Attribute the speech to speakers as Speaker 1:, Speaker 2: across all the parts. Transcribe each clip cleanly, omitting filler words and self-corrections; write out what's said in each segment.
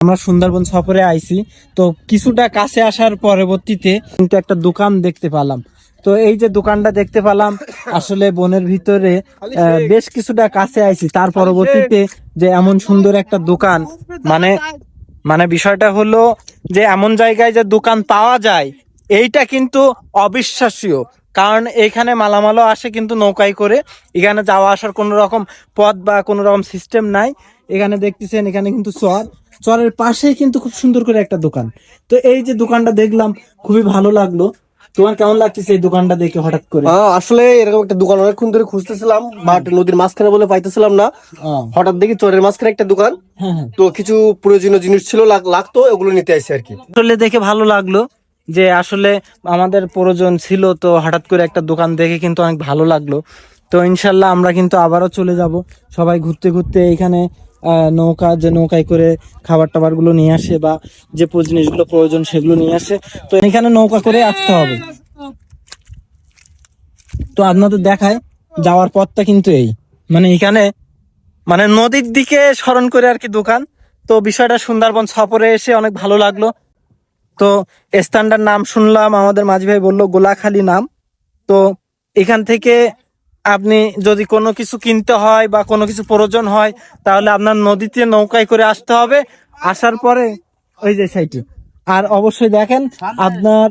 Speaker 1: আমরা সুন্দরবন সফরে আইছি, তো কিছুটা কাছে আসার পরবর্তীতে কিন্তু একটা দোকান দেখতে পেলাম। তো এই যে দোকানটা দেখতে পেলাম, আসলে বনের ভিতরে বেশ কিছুটা কাছে আইছি, তার পরবর্তীতে যে এমন সুন্দর একটা দোকান, মানে মানে বিষয়টা হলো যে এমন জায়গায় যে দোকান পাওয়া যায়, এইটা কিন্তু অবিশ্বাস্য। কারণ এখানে মালামালও আসে কিন্তু নৌকায় করে, এখানে যাওয়া আসার কোনো রকম পথ বা কোনো রকম সিস্টেম নাই। এখানে দেখতেছেন, এখানে কিন্তু চরের পাশেই কিন্তু খুব সুন্দর করে একটা দোকান। তো এই যে দোকানটা দেখলাম, খুবই ভালো লাগলো। তোমার কেমন লাগতেছে এই দোকানটা দেখে হঠাৎ করে?
Speaker 2: আসলে এরকম একটা দোকান অনেকক্ষণ ধরে খুঁজতেছিলাম, বাট নদীর মাঝখানে বলে পাইতেছিলাম না।
Speaker 1: আহ,
Speaker 2: হঠাৎ দেখি চরের মাঝখানে একটা দোকান,
Speaker 1: হ্যাঁ হ্যাঁ,
Speaker 2: তো কিছু প্রয়োজনীয় জিনিস ছিল, লাগতো, ওগুলো নিতে আসি আর কি।
Speaker 1: আসলে দেখে ভালো লাগলো যে আসলে আমাদের প্রয়োজন ছিল, তো হঠাৎ করে একটা দোকান দেখে কিন্তু অনেক ভালো লাগলো। তো ইনশাল্লাহ আমরা কিন্তু আবারও চলে যাব, সবাই ঘুরতে ঘুরতে এখানে নৌকায় করে খাবার টাবার গুলো নিয়ে আসে বা যে জিনিসগুলো প্রয়োজন সেগুলো নিয়ে আসে। তো এখানে নৌকা করে আসতে হবে। তো আপনাদের দেখায় যাওয়ার পথটা কিন্তু এই, মানে এখানে মানে নদীর দিকে স্মরণ করে আর কি দোকান। তো বিষয়টা সুন্দরবন সফরে এসে অনেক ভালো লাগলো। তো স্থানটার নাম শুনলাম, আমাদের মাঝি ভাই বললো গোলাখালী নাম। তো এখান থেকে আপনি যদি কোনো কিছু কিনতে হয় বা কোনো কিছু প্রয়োজন হয়, তাহলে আপনার নদীতে নৌকায় করে আসতে হবে। আসার পরে ওই যে সাইটে, আর অবশ্যই দেখেন, আপনার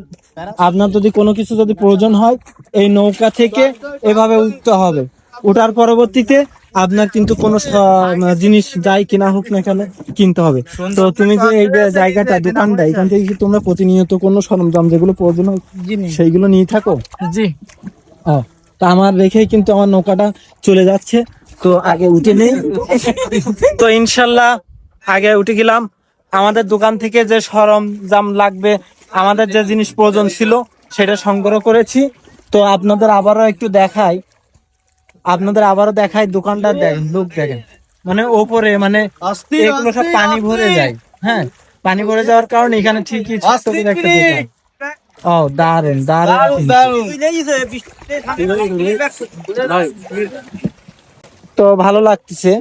Speaker 1: আপনার যদি কোনো কিছু যদি প্রয়োজন হয়, এই নৌকা থেকে এভাবে উঠতে হবে। ওঠার পরবর্তীতে আপনার কিন্তু কোনো জিনিস যাই কিনা হোক না কেন কিনতে হবে। তো তুমি যে এই যে জায়গাটা দোকানটা, এখান থেকে কি তোমরা প্রতিনিয়ত কোনো সরঞ্জাম যেগুলো প্রয়োজন হয় সেইগুলো নিয়ে থাকো?
Speaker 3: জি।
Speaker 1: ও, তা আমার রেখেই কিন্তু আমার নৌকাটা চলে যাচ্ছে। তো আগে উঠে নেই। তো ইনশাল্লাহ আগে উঠে গেলাম। আমাদের দোকান থেকে যে সরঞ্জাম লাগবে, আমাদের যে জিনিস প্রয়োজন ছিল, সেটা সংগ্রহ করেছি। তো আপনাদের আবারও দেখাই দোকানটা, দেখেন লোক দেখেন, মানে ওপরে মানে এগুলো সব পানি ভরে যায়। হ্যাঁ, পানি ভরে যাওয়ার কারণে এখানে ঠিকই ছোট্ট করে একটা দোকান। ও, দারুন দারুন। তো ভালো লাগতেছে।